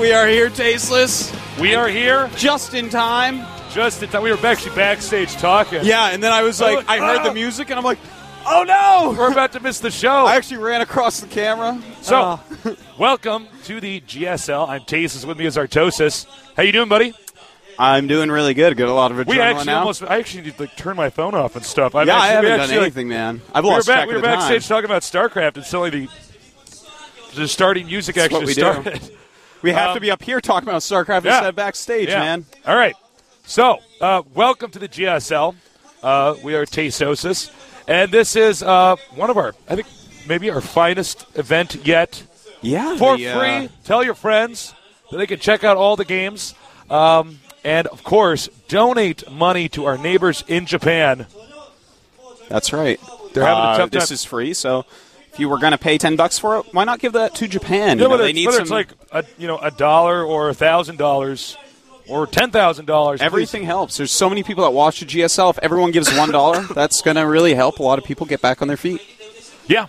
We are here, Tasteless. We are here. Just in time. Just in time. We were actually backstage talking. Yeah, and then I was like, I heard the music, and I'm like, oh no! We're about to miss the show. I actually ran across the camera. So, welcome to the GSL. I'm Tasteless. With me is Artosis. How you doing, buddy? I'm doing really good. Got a lot of adrenaline now. I actually need to turn my phone off and stuff. I haven't done anything, man. I've lost track of the time. We were backstage talking about StarCraft, and suddenly the starting music actually started. We have to be up here talking about StarCraft instead of backstage, man. All right. So, welcome to the GSL. We are Tastosis, and this is one of our, I think, maybe our finest event yet. Yeah. For free. Tell your friends that they can check out all the games. And, of course, donate money to our neighbors in Japan. That's right. They're having a tough time. This is free, so if you were going to pay $10 for it, why not give that to Japan? Yeah, whether it's like $1 or $1,000 or $10,000. Everything helps. There's so many people that watch the GSL. If everyone gives $1, that's going to really help a lot of people get back on their feet. Yeah,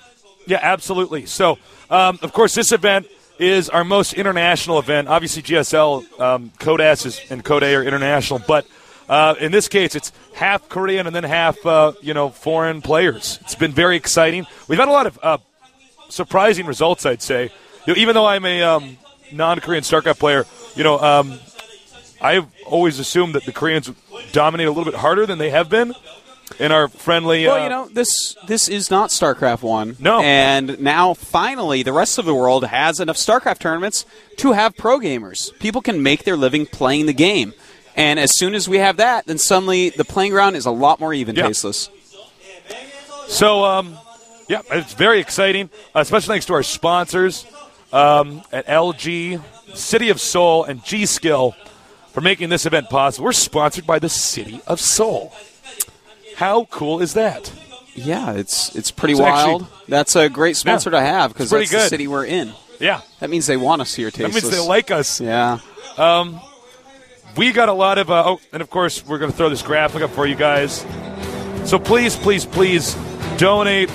absolutely. So, of course, this event is our most international event. Obviously, GSL, Code S and Code A are international, but in this case, it's half Korean and then half, foreign players. It's been very exciting. We've had a lot of surprising results, I'd say. Even though I'm a non-Korean StarCraft player, I've always assumed that the Koreans dominate a little bit harder than they have been. In our friendly... Well, this is not StarCraft 1. No. And now, finally, the rest of the world has enough StarCraft tournaments to have pro gamers. People can make their living playing the game. And as soon as we have that, then suddenly the playing ground is a lot more even, Tasteless. So, it's very exciting, especially thanks to our sponsors at LG, City of Seoul, and G-Skill for making this event possible. We're sponsored by the City of Seoul. How cool is that? Yeah, it's pretty wild. That's a great sponsor to have because that's the city we're in. Yeah. That means they want us here, Tasteless. That means they like us. Yeah. We got a lot of, and of course, we're going to throw this graphic up for you guys. So please, please, please donate.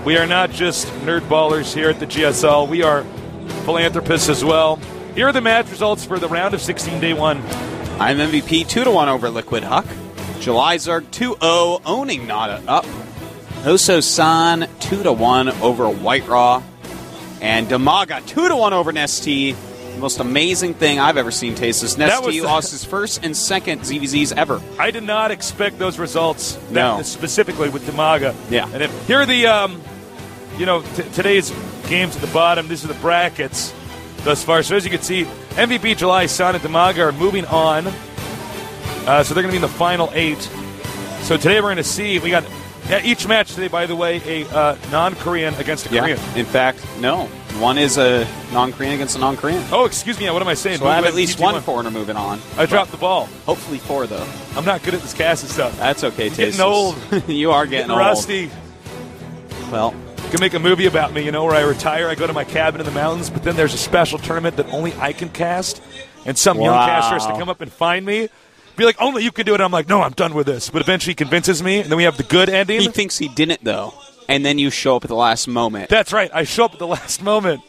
We are not just nerd ballers here at the GSL. We are philanthropists as well. Here are the match results for the round of 16, day one. I'm MVP 2-1 over Liquid Huck. Julizarg 2-0, owning Nada up. Oso-san 2-1 over White Raw. And Damaga 2-1 over Nesty. The most amazing thing I've ever seen, Tasteless. Nesty lost his first and second ZVZs ever. I did not expect those results. No. Specifically with Damaga. Yeah. And here are the, today's games at the bottom. These are the brackets thus far. So as you can see, MVP Julizarg and Damaga are moving on. So they're going to be in the final 8. So today we're going to see, we got each match today, by the way, a non-Korean against a Korean. In fact, no. One is a non-Korean against a non-Korean. Oh, excuse me. What am I saying? So I have at least one foreigner moving on. I dropped the ball. Hopefully 4, though. I'm not good at this casting stuff. That's okay, Tasteless. Getting old. You are getting old. Rusty. Well, you can make a movie about me, where I retire, I go to my cabin in the mountains, but then there's a special tournament that only I can cast, and some young caster has to come up and find me. Be like, only you can do it. I'm like, no, I'm done with this. But eventually he convinces me, and then we have the good ending. He thinks he didn't, though. And then you show up at the last moment. That's right. I show up at the last moment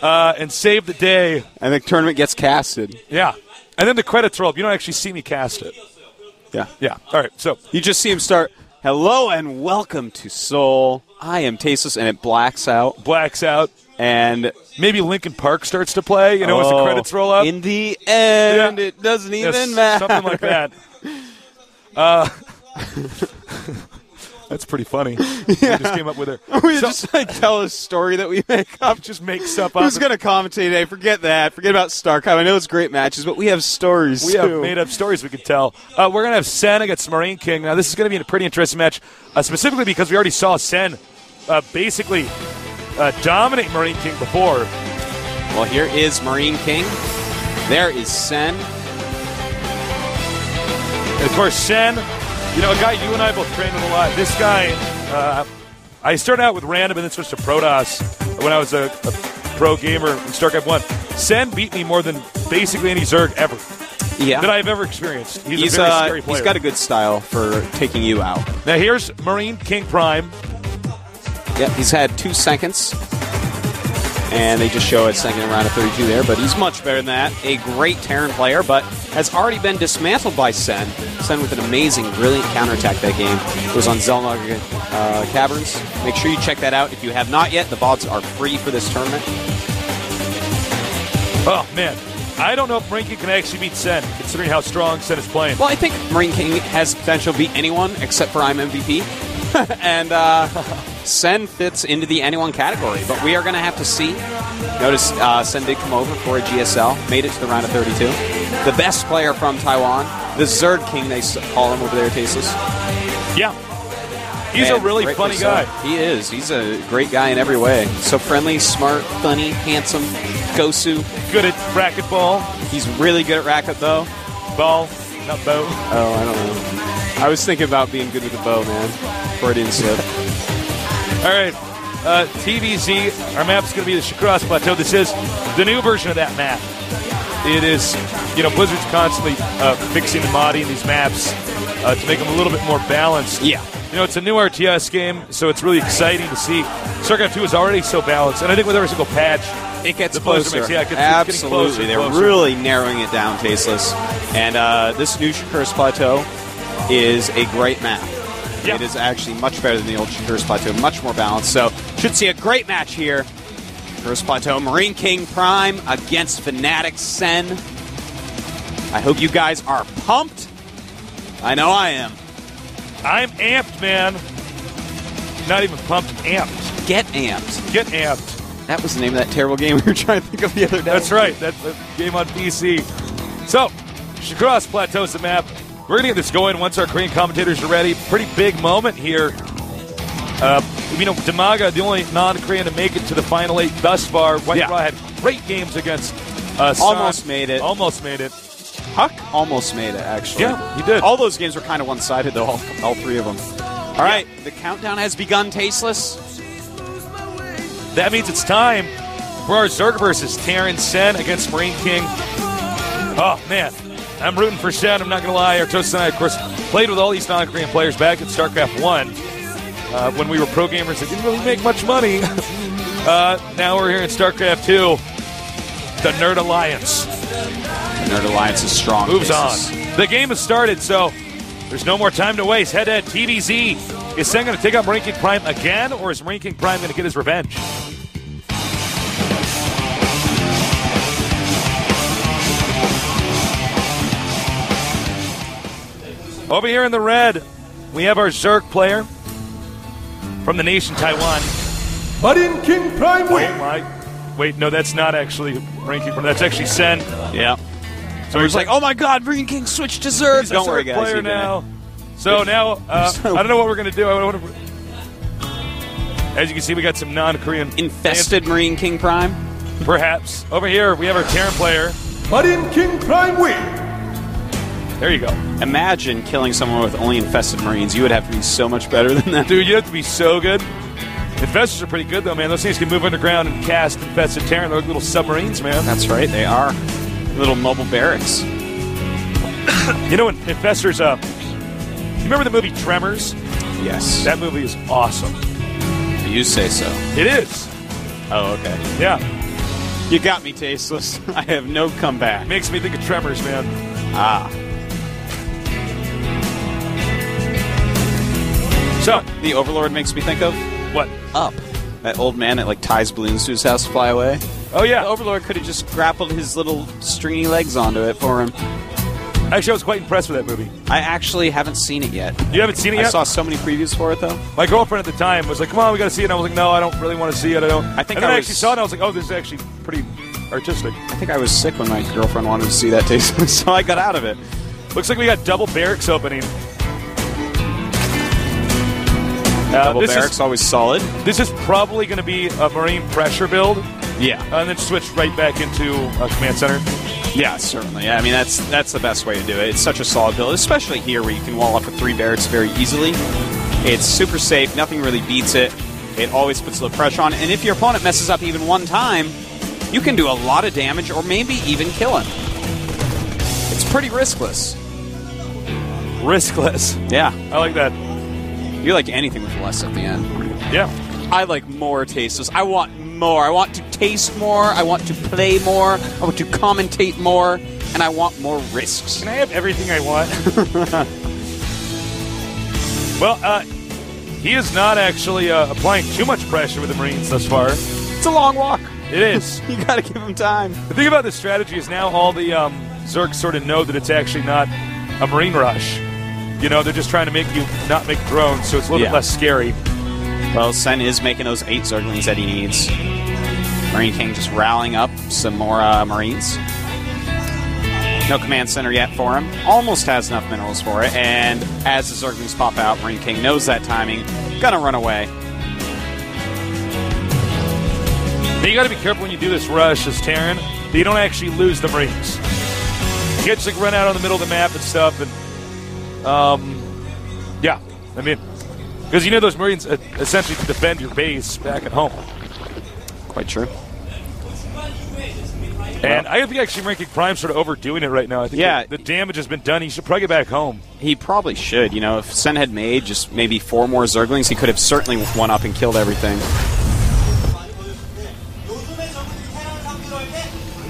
and save the day. And the tournament gets casted. Yeah. And then the credits roll up. You don't actually see me cast it. Yeah. Yeah. All right. So you just see him start, hello and welcome to Seoul. I am Tasteless, and it blacks out. And maybe Linkin Park starts to play, as the credits roll up. In the end, it doesn't even matter. Something like that. That's pretty funny. Yeah. We just came up with it. We just tell a story that we make up. Just make stuff up. Who's going to commentate today? Forget that. Forget about StarCraft. I know it's great matches, but we have stories, We have made up stories we could tell. We're going to have Sen against Marine King. Now, this is going to be a pretty interesting match, specifically because we already saw Sen basically dominate Marine King before. Well, here is Marine King. There is Sen. And of course, Sen, a guy you and I both trained with a lot. This guy, I started out with random and then switched to Protoss when I was a pro gamer in StarCraft 1. Sen beat me more than basically any Zerg ever that I've ever experienced. He's a very scary player. He's got a good style for taking you out. Now here's Marine King Prime. Yep, he's had 2 seconds. And they just show it second round of 32 there, but he's much better than that. A great Terran player, but has already been dismantled by Sen. Sen with an amazing, brilliant counterattack that game. It was on Zelnug Caverns. Make sure you check that out. If you have not yet, the VODs are free for this tournament. Oh, man. I don't know if Marine King can actually beat Sen, considering how strong Sen is playing. Well, I think Marine King has potential to beat anyone except for I'm MVP. And Sen fits into the anyone category, but we are going to have to see. Notice Sen did come over for a GSL, made it to the round of 32. The best player from Taiwan, the Zerg King, they call him over there, Tasteless. Yeah. He's a really funny guy. He is. He's a great guy in every way. So friendly, smart, funny, handsome. Gosu. Good at racquetball. He's really good at racket, though. Ball, not bow. Oh, I don't know. I was thinking about being good with the bow, man. Freudian slip. All right. TVZ, our map's going to be the Shikras Plateau. This is the new version of that map. It is, Blizzard's constantly fixing and modding these maps to make them a little bit more balanced. Yeah. It's a new RTS game, so it's really exciting to see. StarCraft 2 is already so balanced, and I think with every single patch, it gets closer. Mix, it's absolutely. They're really narrowing it down, Tasteless. And this new Shikras Plateau is a great map. Yep. It is actually much better than the old Shikras Plateau, much more balanced. So, should see a great match here. Shikras Plateau, Marine King Prime against Fnatic Sen. I hope you guys are pumped. I know I am. I'm amped, man. Not even pumped, amped. Get amped. Get amped. That was the name of that terrible game we were trying to think of the other day. That's right. That's the game on PC. So, Shikras Plateau is the map. We're going to get this going once our Korean commentators are ready. Pretty big moment here. Damaga, the only non-Korean to make it to the Final 8 thus far. White Raw had great games against Almost made it. Almost made it. Huck almost made it, actually. Yeah, he did. All those games were kind of one-sided, though, all three of them. All right, the countdown has begun, Tasteless. That means it's time for our Zerg versus Terran Sen against Marine King. Oh, man. I'm rooting for Sen, I'm not going to lie. Artosis and I, of course, played with all these non-Korean players back at StarCraft 1 when we were pro gamers that didn't really make much money. Now we're here in StarCraft 2. The Nerd Alliance. The Nerd Alliance is strong. Moves on. The game has started, so there's no more time to waste. Head-to-head TVZ. Is Sen going to take out Marine King Prime again, or is Marine King Prime going to get his revenge? Over here in the red, we have our Zerg player from the nation Taiwan. MarineKingPrime.WE. Wait, no, that's not actually Marine King Prime. That's actually Sen. Yeah. So he's like, oh my god, Marine King switched to Zerg. Don't worry, guys. Player now. So now, I don't know what we're going to do. As you can see, we got some non-Korean infested Marine King Prime. Perhaps. Over here, we have our Terran player. MarineKingPrime.WE. There you go. Imagine killing someone with only infested Marines. You would have to be so much better than that. Dude, you have to be so good. Infestors are pretty good, though, man. Those things can move underground and cast infested Terran. They're like little submarines, man. That's right, they are. Little mobile barracks. You know when infestors, you remember the movie Tremors? Yes. That movie is awesome. You say so. It is. Oh, okay. Yeah. You got me, Tasteless. I have no comeback. Makes me think of Tremors, man. Ah. So, the Overlord makes me think of? What? Up. That old man that ties balloons to his house to fly away. Oh, yeah. The Overlord could have just grappled his little stringy legs onto it for him. Actually, I was quite impressed with that movie. I actually haven't seen it yet. You haven't seen it yet? I saw so many previews for it, though. My girlfriend at the time was like, come on, we got to see it. And I was like, no, I don't really want to see it. I think I actually saw it, and I was like, oh, this is actually pretty artistic. I think I was sick when my girlfriend wanted to see that, Tasteless, so I got out of it. Looks like we got double barracks opening. Double barracks, always solid. This is probably going to be a Marine pressure build. Yeah. And then switch right back into a command center. Yeah, certainly. I mean, that's the best way to do it. It's such a solid build, especially here where you can wall up with 3 barracks very easily. It's super safe. Nothing really beats it. It always puts a little pressure on it. And if your opponent messes up even one time, you can do a lot of damage or maybe even kill him. It's pretty riskless. Riskless. Yeah. I like that. You like anything with less at the end. Yeah. I like more Tasteless. I want more. I want to taste more. I want to play more. I want to commentate more. And I want more risks. Can I have everything I want? Well, he is not actually applying too much pressure with the Marines thus far. It's a long walk. It is. You got to give him time. The thing about this strategy is now all the Zergs sort of know that it's actually not a Marine rush. You know, they're just trying to make you not make drones, so it's a little bit less scary. Well, Sen is making those 8 Zerglings that he needs. Marine King just rallying up some more Marines. No command center yet for him. Almost has enough minerals for it. And as the Zerglings pop out, Marine King knows that timing. Gonna run away. Now you gotta be careful when you do this rush as Terran that you don't actually lose the Marines. You get to like, run out on the middle of the map and stuff. And yeah, I mean, because you know those Marines essentially to defend your base back at home. Quite true. And I think actually MarineKing Prime sort of overdoing it right now. I think the damage has been done. He should probably get back home. He probably should. You know, if Sen had made just maybe 4 more Zerglings, he could have certainly won up and killed everything.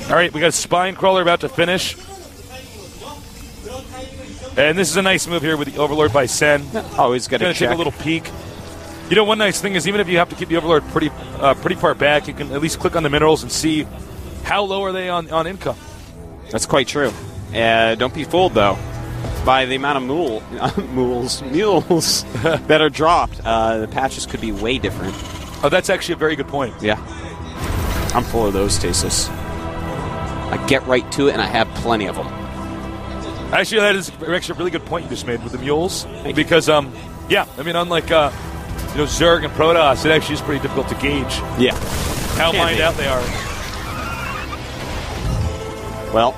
All right, we got a Spine Crawler about to finish. And this is a nice move here with the Overlord by Sen. Always got to take a little peek. You know, one nice thing is even if you have to keep the Overlord pretty far back, you can at least click on the minerals and see how low are they on income. That's quite true. Don't be fooled, though, by the amount of mules that are dropped. The patches could be way different. Oh, that's actually a very good point. Yeah. I'm full of those, Tasteless. I get right to it, and I have plenty of them. Actually, that is actually a really good point you just made with the mules. Because, yeah, I mean, unlike Zerg and Protoss, it actually is pretty difficult to gauge how mined out they are. Well,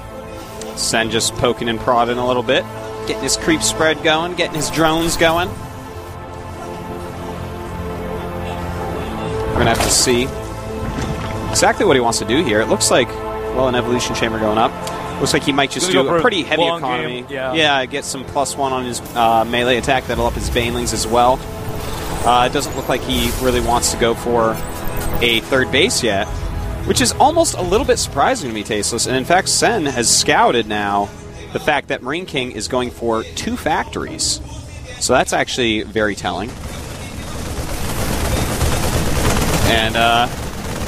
Sen just poking and prodding a little bit, getting his creep spread going, getting his drones going. We're going to have to see exactly what he wants to do here. It looks like, well, an evolution chamber going up. Looks like he might just do a pretty heavy economy. Game. Yeah, get some +1 on his melee attack. That'll up his Banelings as well. It doesn't look like he really wants to go for a 3rd base yet, which is almost a little bit surprising to me, Tasteless. And in fact, Sen has scouted now the fact that Marine King is going for 2 factories. So that's actually very telling. And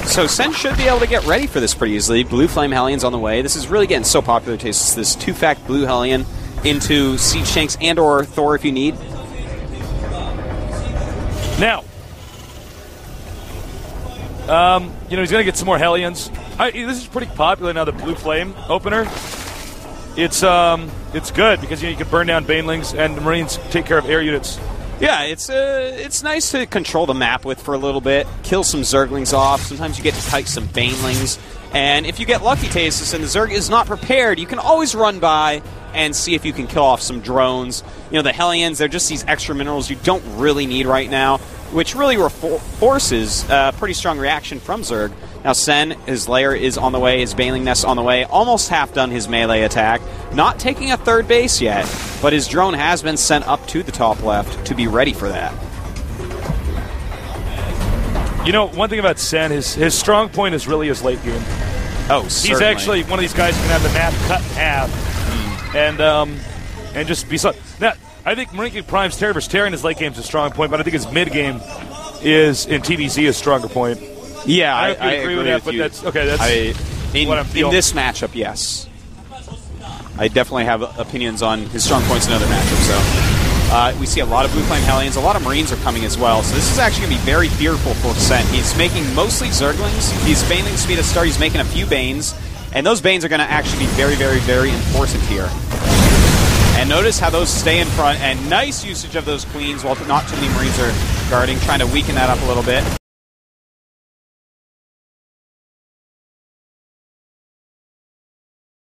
so Sen should be able to get ready for this pretty easily. Blue Flame Hellions on the way. This is really getting so popular, Tasteless. This 2-fact Blue Hellion into Siege Tanks and or Thor if you need. Now, he's going to get some more Hellions. This is pretty popular now, the Blue Flame opener. It's good because you can burn down Banelings and the Marines take care of air units. Yeah, it's nice to control the map with for a little bit, kill some Zerglings off. Sometimes you get to kite some Banelings. And if you get lucky, Tasteless, and the Zerg is not prepared, you can always run by and see if you can kill off some drones. You know, the Hellions, they're just these extra minerals you don't really need right now, which really forces a pretty strong reaction from Zerg. Now Sen, his lair is on the way, his Baneling Nest on the way, almost half done his melee attack. Not taking a 3rd base yet, but his drone has been sent up to the top left to be ready for that. You know, one thing about Sen, his strong point is really his late game. Oh, certainly. He's actually one of these guys who can have the map cut in half and just be so. Now, I think MarineKing Prime's Terran vs. Terran, his late game is a strong point, but I think his mid game is in TVZ a stronger point. Yeah, I agree with that, but you. That's okay. That's what I'm feeling. In this matchup, yes. I definitely have opinions on his strong points in other matchups. So we see a lot of Blue Flame Hellions, a lot of Marines are coming as well. So this is actually going to be very fearful for Sen. He's making mostly Zerglings. He's Baneling speed at start. He's making a few Banes, and those Banes are going to actually be very, very, very important here. And notice how those stay in front, and nice usage of those Queens while not too many Marines are guarding, trying to weaken that up a little bit.